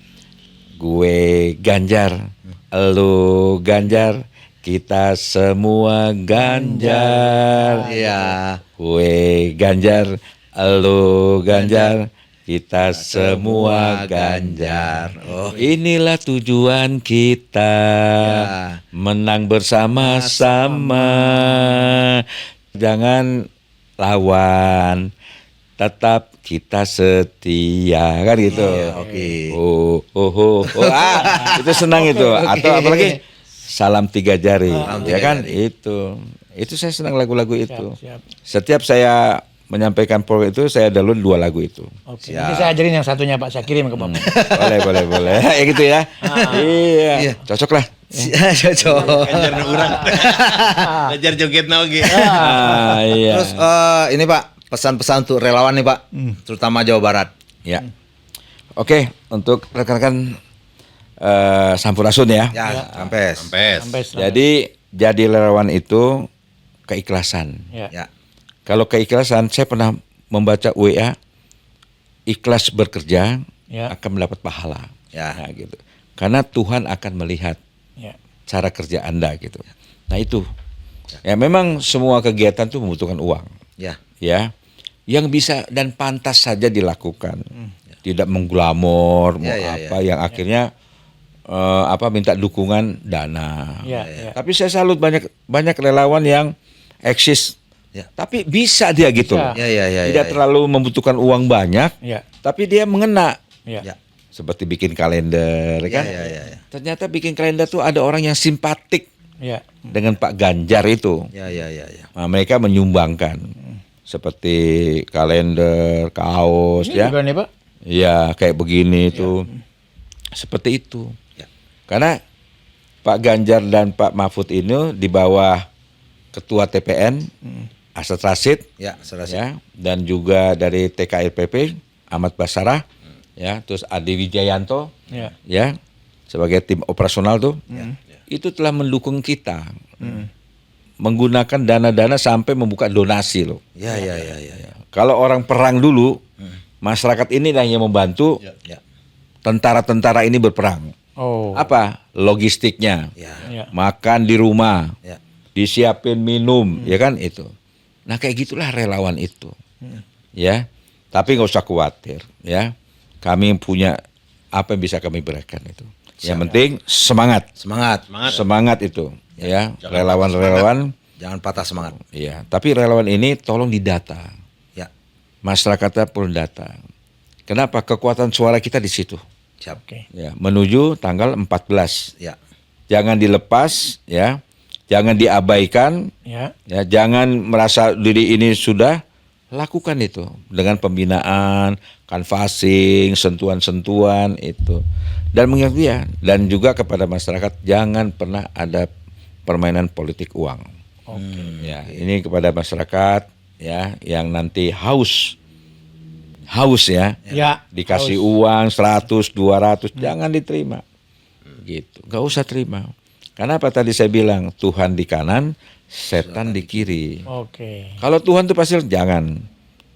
Gue Ganjar, elu Ganjar, kita semua Ganjar.
Iya.
Gue Ganjar, elu Ganjar, kita semua Ganjar.
Oh.
Inilah tujuan kita, menang bersama-sama. Jangan lawan, tetap kita setia, kan gitu.
Oke.
Itu senang itu. Atau apalagi salam 3 jari, ya
3
kan?
jari.
Itu saya senang lagu-lagu itu.
Siap.
Setiap saya menyampaikan program itu saya download 2 lagu itu.
Oke. Nanti saya ajarin yang satunya Pak, saya kirim ke Bapak.
Boleh. Ya gitu ya. Iya. Cocok lah.
Cocok.
Ganjar nu urang. Belajar joget na oge.
Iya.
Terus ini Pak, pesan-pesan untuk relawan nih Pak, terutama Jawa Barat.
Ya. Oke, untuk rekan-rekan Sampurasun ya.
Ya, Sampes.
Sampai
Jadi relawan itu keikhlasan.
ya.
Ya.
Kalau keikhlasan, saya pernah membaca WA, ikhlas bekerja
Ya.
akan mendapat pahala.
Ya.
Nah, gitu. Karena Tuhan akan melihat
Ya.
cara kerja Anda gitu. Nah itu. Ya memang semua kegiatan itu membutuhkan uang.
Ya.
Ya. Yang bisa dan pantas saja dilakukan. Tidak mengglamor, mau
Ya,
apa yang akhirnya minta dukungan dana.
Ya.
Tapi saya salut banyak relawan yang eksis.
Ya.
Tapi bisa dia gitu loh.
Ya.
Tidak terlalu membutuhkan uang banyak,
Ya.
tapi dia mengena.
Ya.
Ya.
Seperti bikin kalender, kan?
Ya.
Ternyata bikin kalender tuh ada orang yang simpatik
Ya.
dengan Pak Ganjar itu.
Ya.
Nah, mereka menyumbangkan seperti kalender, kaos,
Ini
ya.
juga nih Pak.
Ya, kayak begini tuh. Seperti itu.
Ya.
Karena Pak Ganjar dan Pak Mahfud ini di bawah Ketua TPN, Asad Rashid,
Ya, serasi.
ya, dan juga dari TKRPP Ahmad Basarah, ya, terus Adi Wijayanto,
Ya.
ya, sebagai tim operasional tuh, itu telah mendukung kita, menggunakan dana-dana sampai membuka donasi loh.
Ya.
Kalau orang perang dulu, masyarakat ini yang membantu
Ya.
tentara-tentara ini berperang.
Oh.
Apa logistiknya?
Ya.
Ya.
Makan di rumah,
Ya.
disiapin minum, ya kan itu. Nah kayak gitulah relawan itu, ya. Tapi nggak usah khawatir, ya. Kami punya apa yang bisa kami berikan itu. Yang penting semangat, semangat itu, ya. Relawan-relawan,
Jangan patah semangat.
ya. Tapi relawan ini tolong didata,
Ya.
masyarakatnya perlu data. Kenapa? Kekuatan suara kita di situ,
Siap.
Oke.
ya. Menuju tanggal 14,
Ya.
jangan dilepas, ya. Jangan diabaikan.
Ya.
Ya, jangan merasa diri ini sudah, lakukan itu dengan pembinaan, canvassing, sentuhan-sentuhan itu. Dan mengingat dia dan juga kepada masyarakat jangan pernah ada permainan politik uang. Ya, ini kepada masyarakat ya yang nanti haus ya.
Ya.
Dikasih uang 100, 200 jangan diterima. Gitu. Enggak usah terima. Kenapa tadi saya bilang Tuhan di kanan, setan di kiri.
Oke.
Kalau Tuhan tuh pasti jangan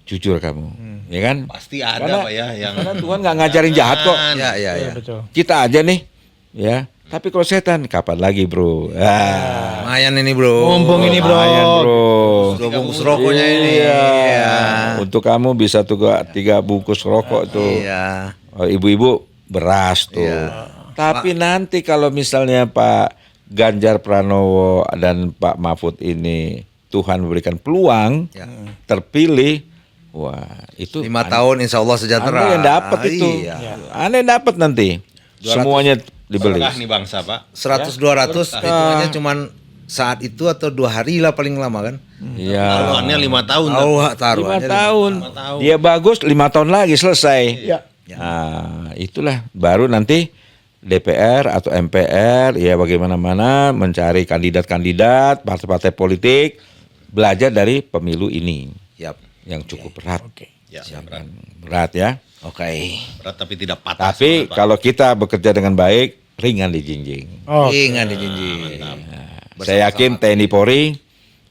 jujur kamu, ya kan?
Pasti ada Pak ya yang
Karena Tuhan nggak ngajarin jahat kok.
Ya.
Betul.
Kita aja nih, ya. Tapi kalau setan, kapan lagi bro?
Lumayan ini bro.
Mumpung ini, bro.
Lumayan, bro.
2 bungkus rokoknya ini.
Iya.
Iya.
Untuk kamu bisa 3 bungkus rokok tuh.
Iya.
Ibu-ibu beras tuh.
Iya.
Tapi nanti kalau misalnya Pak Ganjar Pranowo dan Pak Mahfud ini Tuhan memberikan peluang
Ya.
terpilih, wah itu
5 tahun insya Allah sejahtera.
Anda yang dapat itu,
Iya.
Anda yang dapat nanti
200.
semuanya dibeli.
berkah nih bangsa Pak.
100-200 hitungannya cuman saat itu atau 2 hari lah paling lama kan?
Iya.
Taruhannya 5 tahun.
Oh,
5
taruhannya
tahun.
5 tahun.
Dia bagus 5 tahun lagi selesai.
Ya.
Nah, itulah baru nanti DPR atau MPR ya bagaimana mencari kandidat-kandidat partai-partai politik belajar dari pemilu ini
Yap.
yang cukup berat.
Oke.
Ya, berat.
Berat ya.
Oke.
Berat tapi tidak patah.
Tapi
Pak.
kalau kita bekerja dengan baik, ringan dijinjing.
Oh,
Ingat dijinjing.
Saya yakin TNI Polri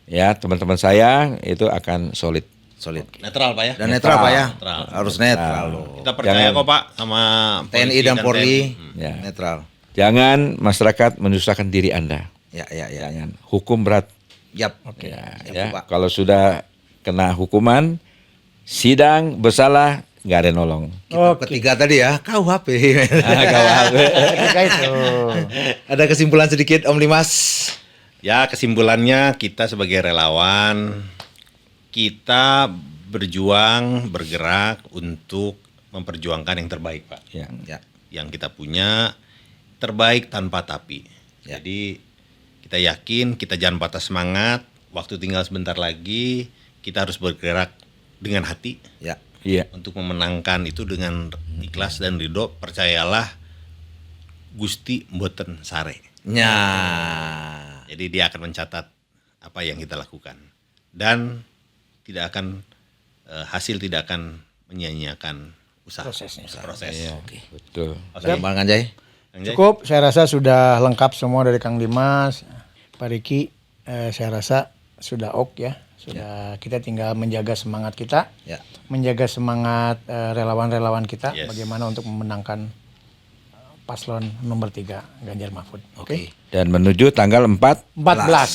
ya teman-teman saya itu akan solid.
Solid.
Netral Pak ya.
Dan netral Pak ya.
Netral.
Harus netral loh.
Kita percaya kok Pak sama
TNI
polisi
dan Polri
Ya.
netral.
Jangan masyarakat menyusahkan diri Anda.
Ya.
Jangan. Hukum berat.
Yap.
Ya,
Yap,
ya.
Pak.
Kalau sudah kena hukuman, sidang bersalah, nggak ada nolong.
oke.
Ketiga tadi ya, KUHP.
Ketika itu.
Ada kesimpulan sedikit Om Limas.
Ya, kesimpulannya kita sebagai relawan kita berjuang, bergerak untuk memperjuangkan yang terbaik, Pak.
Ya.
Ya.
Yang kita punya terbaik tanpa tapi.
Ya.
Jadi kita yakin, kita jangan patah semangat. Waktu tinggal sebentar lagi, kita harus bergerak dengan hati
Ya.
Iya.
untuk memenangkan itu dengan ikhlas dan ridho. Percayalah, Gusti mboten sare.
Nya.
Jadi dia akan mencatat apa yang kita lakukan dan tidak akan hasil tidak akan menyia-nyiakan usaha
Prosesnya.
proses.
Iya. Betul.
Oke.
Bang Anjay.
Anjay?
Cukup, saya rasa sudah lengkap semua dari Kang Dimas, Pak Riki. Saya rasa sudah ya. Sudah kita tinggal menjaga semangat kita,
Ya.
menjaga semangat relawan-relawan kita,
Yes.
bagaimana untuk memenangkan paslon nomor 3 Ganjar Mahfud. Oke.
Dan menuju tanggal 4.
14.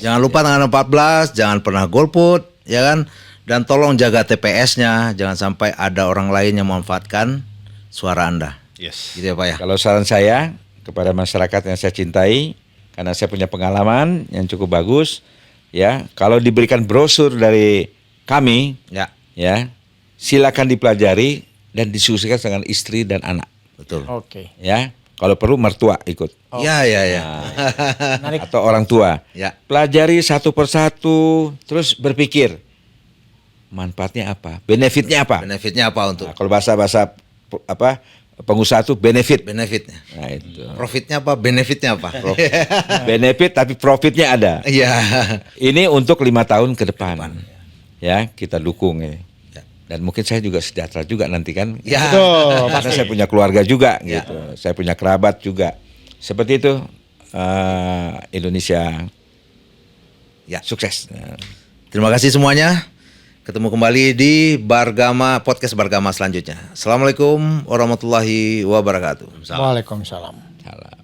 Jangan lupa tanggal 14, jangan pernah golput, ya kan? Dan tolong jaga TPS-nya, jangan sampai ada orang lain yang memanfaatkan suara Anda.
Yes.
Gitu ya Pak ya.
Kalau saran saya kepada masyarakat yang saya cintai, karena saya punya pengalaman yang cukup bagus, ya, kalau diberikan brosur dari kami,
Ya,
ya, silakan dipelajari dan diskusikan dengan istri dan anak,
betul.
Oke.
ya. Kalau perlu mertua ikut
Ya.
Menarik.
atau orang tua.
Ya.
Pelajari satu persatu, terus berpikir manfaatnya apa, benefitnya apa.
Benefitnya apa untuk
Nah, kalau bahasa apa pengusaha itu benefit.
benefitnya?
Nah itu.
Profitnya apa? Benefitnya apa?
Benefit tapi profitnya ada.
Iya.
Ini untuk 5 tahun ke depan. Ya, kita dukung ini.
Ya.
Dan mungkin saya juga sejahtera juga nanti kan.
Ya.
Betul.
Karena saya punya keluarga juga
Ya.
gitu. Saya punya kerabat juga. Seperti itu Indonesia
Ya.
sukses. Nah.
Terima kasih semuanya. Ketemu kembali di podcast Bargama selanjutnya. Assalamualaikum warahmatullahi wabarakatuh.
Waalaikumsalam.
Salam.